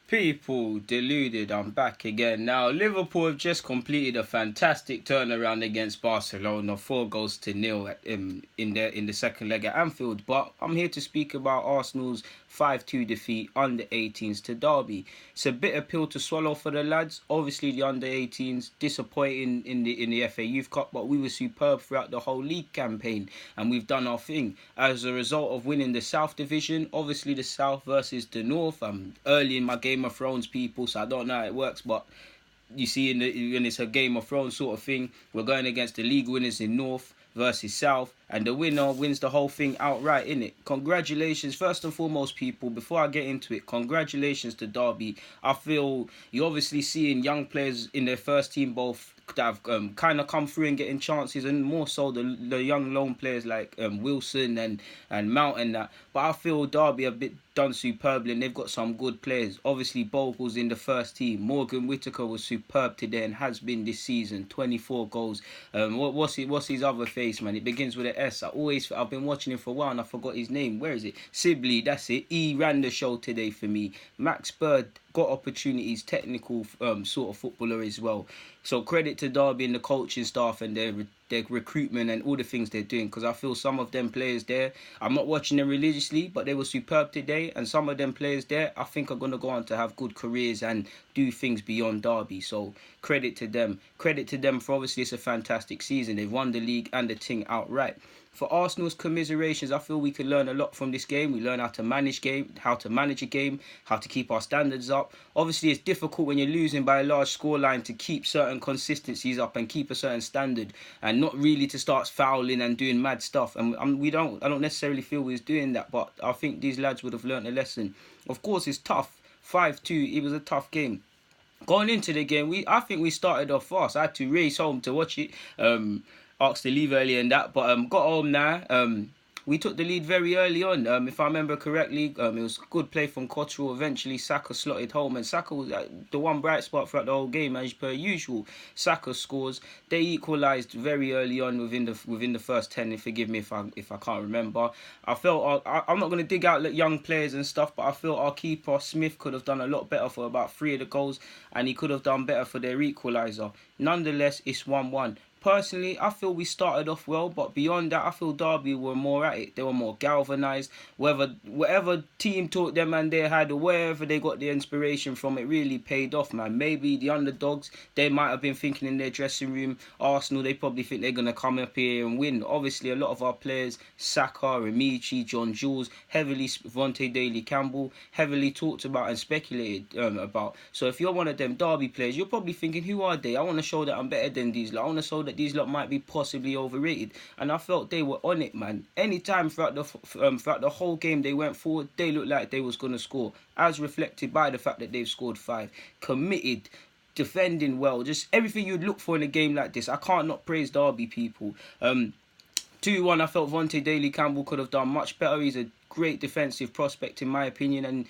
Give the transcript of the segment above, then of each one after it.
People, deluded, I'm back again. Now, Liverpool have just completed a fantastic turnaround against Barcelona, 4-0 in the second leg at Anfield. But I'm here to speak about Arsenal's 5-2 defeat under 18's to Derby. It's a bitter pill to swallow for the lads. Obviously, the under 18's disappointing in the FA Youth Cup, but we were superb throughout the whole league campaign, and we've done our thing. As a result of winning the South Division, obviously the South versus the North. I'm early in my Game of Thrones, people, so I don't know how it works, but you see, when it's a Game of Thrones sort of thing, we're going against the league winners in North versus South, and the winner wins the whole thing outright, innit? Congratulations, first and foremost, people, before I get into it, congratulations to Derby. I feel you're obviously seeing young players in their first team both that have kind of come through and getting chances, and more so the young lone players like Wilson and Mount and that. But I feel Derby have done superbly, and they've got some good players. Obviously, Bogle's in the first team. Morgan Whittaker was superb today and has been this season. 24 goals. What's his other face, man? It begins with an S. I've been watching him for a while and I forgot his name. Where is it? Sibley, that's it. He ran the show today for me. Max Bird got opportunities, technical sort of footballer as well. So credit to Derby and the coaching staff and their recruitment and all the things they're doing, because I feel some of them players there, I'm not watching them religiously, but they were superb today, and some of them players there I think are going to go on to have good careers and do things beyond Derby. So credit to them for, obviously it's a fantastic season. They've won the league and the thing outright. For Arsenal's commiserations, I feel we can learn a lot from this game. We learn how to manage a game, how to keep our standards up. Obviously, it's difficult when you're losing by a large scoreline to keep certain consistencies up and keep a certain standard, and not really to start fouling and doing mad stuff. And I don't necessarily feel we was doing that, but I think these lads would have learned a lesson. Of course, it's tough. 5-2, it was a tough game. Going into the game, I think we started off fast. I had to race home to watch it. Asked to leave early and that, but got home now. We took the lead very early on. If I remember correctly, it was good play from Cottrell. Eventually, Saka slotted home, and Saka was the one bright spot throughout the whole game, as per usual. Saka scores. They equalised very early on within the first 10. And forgive me if I can't remember. I felt I'm not going to dig out young players and stuff, but I feel our keeper Smith could have done a lot better for about 3 of the goals, and he could have done better for their equaliser. Nonetheless, it's 1-1. Personally, I feel we started off well, but beyond that, I feel Derby were more at it. They were more galvanised. Whatever team taught them and they had, or wherever they got the inspiration from, it really paid off, man. Maybe the underdogs, they might have been thinking in their dressing room, Arsenal, they probably think they're going to come up here and win. Obviously, a lot of our players, Saka, Amici, John Jules, heavily Vontae Daly-Campbell, heavily talked about and speculated about. So if you're one of them Derby players, you're probably thinking, who are they? I want to show that I'm better than these. I want to show that these lot might be possibly overrated, and I felt they were on it, man. Anytime throughout the whole game they went forward, they looked like they was going to score, as reflected by the fact that they've scored 5. Committed, defending well, just everything you'd look for in a game like this. I can't not praise Derby, people. 2-1, I felt Vontae Daly-Campbell could have done much better. He's a great defensive prospect in my opinion, and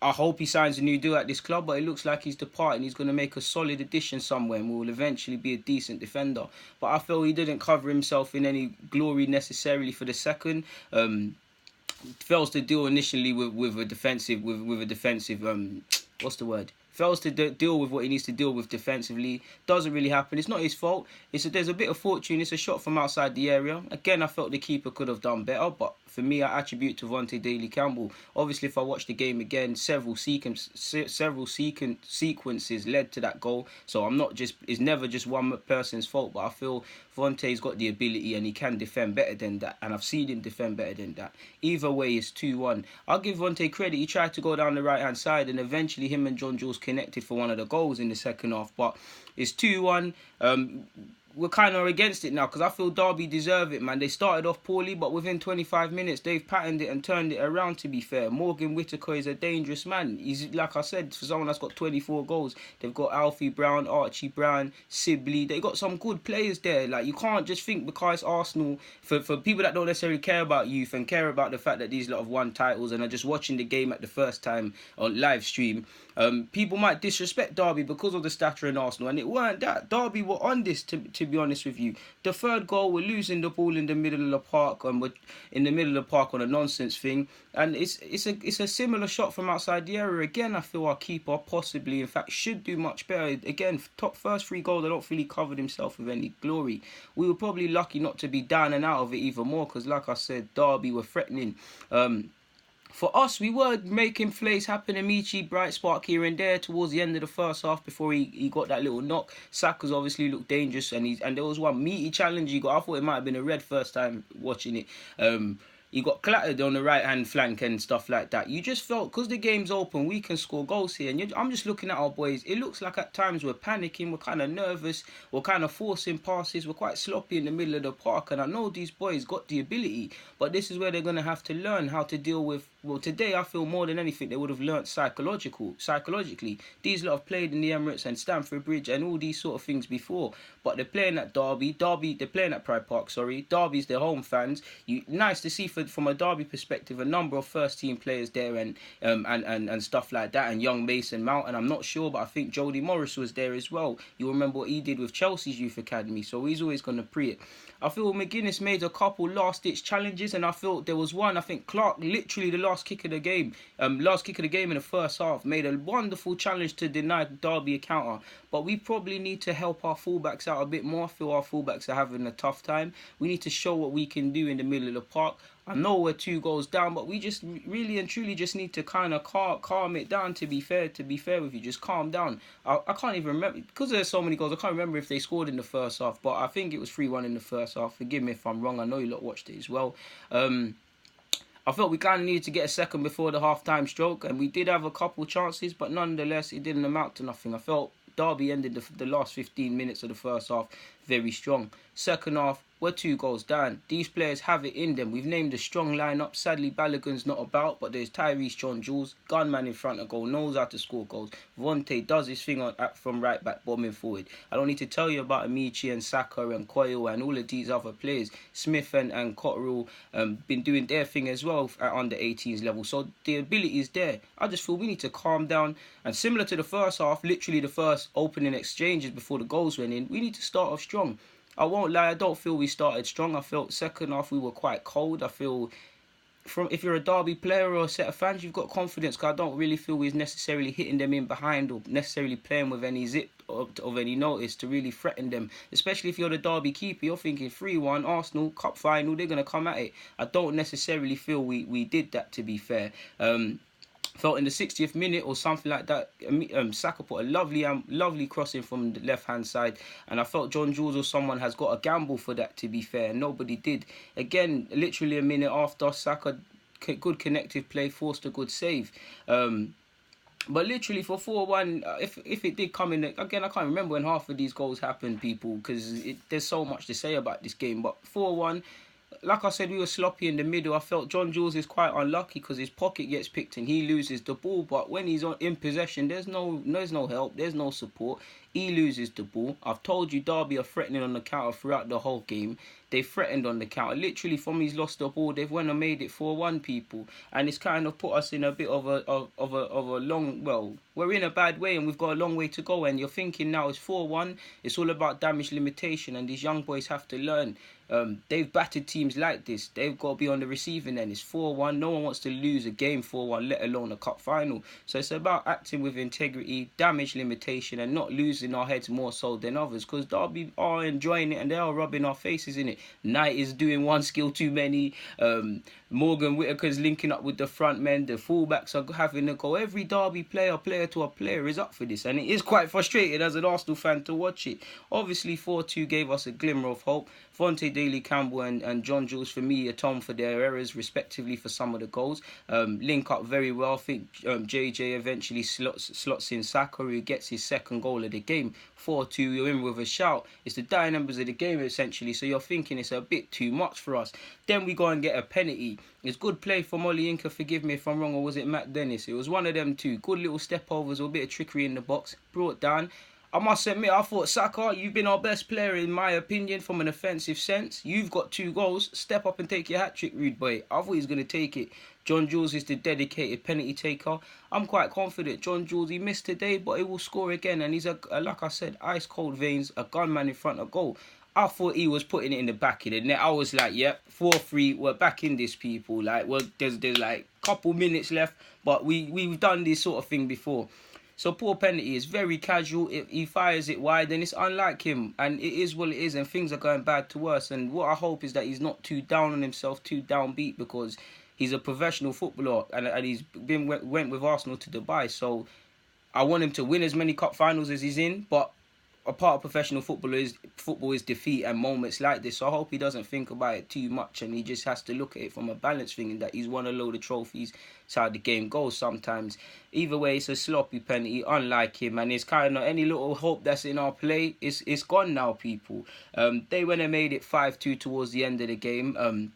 I hope he signs a new deal at this club, but it looks like he's departing. He's going to make a solid addition somewhere and will eventually be a decent defender. But I feel he didn't cover himself in any glory necessarily for the second. Fails to deal initially with a defensive what's the word? Fails to deal with what he needs to deal with defensively. Doesn't really happen. It's not his fault. There's a bit of fortune. It's a shot from outside the area. Again, I felt the keeper could have done better, but for me, I attribute to Vontae Daly-Campbell. Obviously, if I watch the game again, several sequences led to that goal. So it's never just one person's fault, but I feel Vontae's got the ability and he can defend better than that, and I've seen him defend better than that. Either way, it's 2-1. I'll give Vontae credit. He tried to go down the right-hand side, and eventually him and John Jules connected for one of the goals in the second half, but it's 2-1. We're kind of against it now because I feel Derby deserve it, man. They started off poorly, but within 25 minutes, they've patterned it and turned it around, to be fair. Morgan Whittaker is a dangerous man. He's, like I said, for someone that's got 24 goals, they've got Alfie Brown, Archie Brown, Sibley. They got some good players there. Like, you can't just think because it's Arsenal, for people that don't necessarily care about youth and care about the fact that these lot have won titles and are just watching the game at the first time on live stream, people might disrespect Derby because of the stature in Arsenal, and it weren't that. Derby were on this to to be honest with you. The third goal, we're losing the ball in the middle of the park, and we're in the middle of the park on a nonsense thing. And it's a similar shot from outside the area. Again, I feel our keeper possibly, in fact, should do much better. Again, first 3 goals, I don't feel he covered himself with any glory. We were probably lucky not to be down and out of it even more, because like I said, Derby were threatening. For us, we were making plays happen. Amici, bright spark here and there towards the end of the first half before he got that little knock. Saka's obviously looked dangerous, and there was one meaty challenge he got. I thought it might have been a red first time watching it. He got clattered on the right-hand flank and stuff like that. You just felt, because the game's open, we can score goals here. And I'm just looking at our boys. It looks like at times we're panicking, we're kind of nervous, we're kind of forcing passes, we're quite sloppy in the middle of the park. And I know these boys got the ability, but this is where they're going to have to learn how to deal with. Well, today I feel more than anything they would have learnt psychologically. These lot have played in the Emirates and Stamford Bridge and all these sort of things before. But they're playing at Derby, they're playing at Pride Park, Derby's their home fans. Nice to see from a Derby perspective a number of first team players there and stuff like that, and young Mason Mount, and I'm not sure, but I think Jody Morris was there as well. You remember what he did with Chelsea's youth academy, so he's always going to pre it. I feel McGuinness made a couple last-ditch challenges, and I felt there was one. I think Clark, literally the last kick of the game in the first half, made a wonderful challenge to deny Derby a counter. But we probably need to help our fullbacks out a bit more. I feel our fullbacks are having a tough time. We need to show what we can do in the middle of the park. I know we're 2 goals down, but we just really and truly just need to kind of calm it down, to be fair with you. Just calm down. I can't even remember, because there's so many goals, I can't remember if they scored in the first half, but I think it was 3-1 in the first half. Forgive me if I'm wrong. I know you lot watched it as well. I felt we kind of needed to get a second before the half-time stroke, and we did have a couple chances, but nonetheless, it didn't amount to nothing. I felt Derby ended the last 15 minutes of the first half very strong. Second half, we're 2 goals down. These players have it in them. We've named a strong lineup. Sadly, Balogun's not about, but there's Tyrese, John Jules, gunman in front of goal, knows how to score goals. Vontae does his thing from right back, bombing forward. I don't need to tell you about Amici and Saka and Coyle and all of these other players. Smith and Cotterill been doing their thing as well at under 18's level. So the ability is there. I just feel we need to calm down. And similar to the first half, literally the first opening exchanges before the goals went in, we need to start off strong. I won't lie, I don't feel we started strong. I felt second half we were quite cold. I feel, if you're a Derby player or a set of fans, you've got confidence, because I don't really feel we're necessarily hitting them in behind or necessarily playing with any zip of any notice to really threaten them. Especially if you're the Derby keeper, you're thinking 3-1, Arsenal, cup final, they're going to come at it. I don't necessarily feel we did that, to be fair. Felt in the 60th minute or something like that, Saka put a lovely crossing from the left-hand side, and I felt John Jules or someone has got a gamble for that, to be fair. Nobody did. Again, literally a minute after, Saka, good connective play, forced a good save. But literally for 4-1, if it did come in, again, I can't remember when half of these goals happened, people, because there's so much to say about this game. But 4-1, like I said, we were sloppy in the middle. I felt John Jules is quite unlucky because his pocket gets picked and he loses the ball. But when he's in possession, there's no help, there's no support. He loses the ball. I've told you, Derby are threatening on the counter throughout the whole game. They threatened on the counter. Literally, from he's lost the ball, they've went and made it 4-1, people. And it's kind of put us in a bit of a long, well, we're in a bad way and we've got a long way to go. And you're thinking now it's 4-1. It's all about damage limitation, and these young boys have to learn. They've battered teams like this. They've got to be on the receiving end. It's 4-1. No one wants to lose a game 4-1, let alone a cup final. So it's about acting with integrity, damage limitation, and not losing our heads more so than others. Because Derby are enjoying it and they are rubbing our faces in it. Knight is doing one skill too many. Morgan Whittaker's linking up with the front men. The fullbacks are having a go. Every Derby player to a player is up for this. And it is quite frustrating as an Arsenal fan to watch it. Obviously, 4-2 gave us a glimmer of hope. Vontae Daly-Campbell and John Jules, for me, atone for their errors, respectively, for some of the goals. Link up very well. I think JJ eventually slots in Saka, who gets his second goal of the game. 4-2, you're in with a shout. It's the dying numbers of the game, essentially, so you're thinking it's a bit too much for us. Then we go and get a penalty. It's good play from Ollie Inca, forgive me if I'm wrong, or was it Matt Dennis? It was one of them two. Good little step overs, a bit of trickery in the box. Brought down. I must admit, I thought, Saka, you've been our best player in my opinion from an offensive sense. You've got 2 goals. Step up and take your hat-trick, rude boy. I thought he was going to take it. John Jules is the dedicated penalty taker. I'm quite confident John Jules, he missed today, but he will score again. And he's, like I said, ice cold veins, a gunman in front of goal. I thought he was putting it in the back of the net. I was like, yep, 4-3, we're back in this, people. Like, well, there's like a couple minutes left, but we've done this sort of thing before. So poor penalty is very casual. If he fires it wide, then it's unlike him. And it is what it is, and things are going bad to worse. And what I hope is that he's not too down on himself, too downbeat, because he's a professional footballer, and he's went with Arsenal to Dubai. So I want him to win as many cup finals as he's in, but a part of professional football is defeat and moments like this. So I hope he doesn't think about it too much, and he just has to look at it from a balanced thing, and that he's won a load of trophies. It's how the game goes sometimes. Either way, it's a sloppy penalty, unlike him, and it's kind of any little hope that's in our play. It's gone now, people. They went and made it 5-2 towards the end of the game.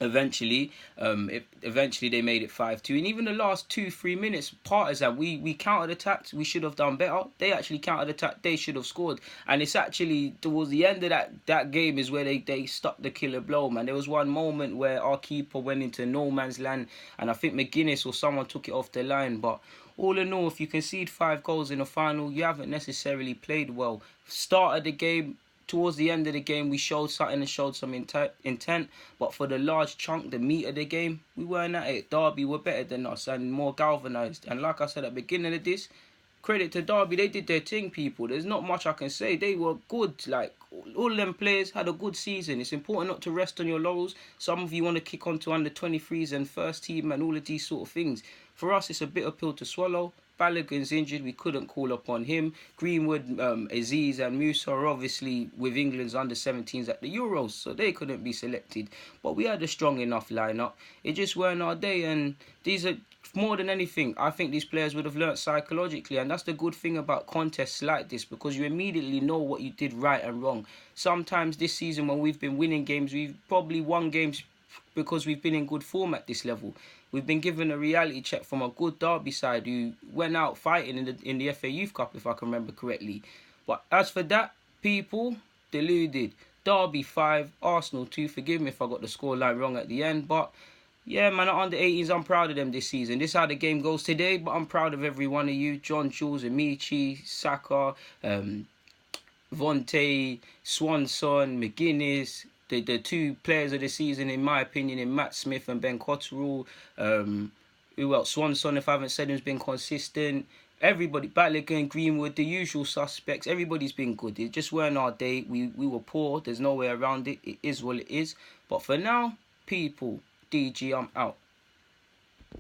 Eventually they made it 5-2, and even the last 2-3 minutes, Partisan, we counter-attacked. We should have done better. They actually counter-attacked. They should have scored, and it's actually towards the end of that game is where they stuck the killer blow, man. There was one moment where our keeper went into no man's land, and I think McGuinness or someone took it off the line. But all in all, if you concede 5 goals in a final, you haven't necessarily played well. Start of the game, towards the end of the game, we showed something and showed some intent. But for the large chunk, the meat of the game, we weren't at it. Derby were better than us and more galvanised. And like I said at the beginning of this, credit to Derby, they did their thing, people. There's not much I can say. They were good. Like, all of them players had a good season. It's important not to rest on your laurels. Some of you want to kick on to under 23s and first team and all of these sort of things. For us, it's a bitter pill to swallow. Balogun's injured, we couldn't call upon him. Greenwood, Aziz and Musa are obviously with England's under 17s at the Euros, so they couldn't be selected. But we had a strong enough lineup. It just weren't our day, and these are, more than anything, I think these players would have learnt psychologically, and that's the good thing about contests like this, because you immediately know what you did right and wrong. Sometimes this season when we've been winning games, we've probably won games because we've been in good form at this level. We've been given a reality check from a good Derby side who went out fighting in the FA Youth Cup, if I can remember correctly. But as for that, people, deluded. Derby 5, Arsenal 2. Forgive me if I got the scoreline wrong at the end. But yeah, man, under 18s, I'm proud of them this season. This is how the game goes today, but I'm proud of every one of you. John Jules, Amici, Saka, Vontae, Swanson, McGuinness. The 2 players of the season, in my opinion, in Matt Smith and Ben Cotterill. Who else? Swanson, if I haven't said him, has been consistent. Everybody, Balogun, Greenwood, the usual suspects. Everybody's been good. It just weren't our day. We were poor. There's no way around it. It is what it is. But for now, people, DG, I'm out.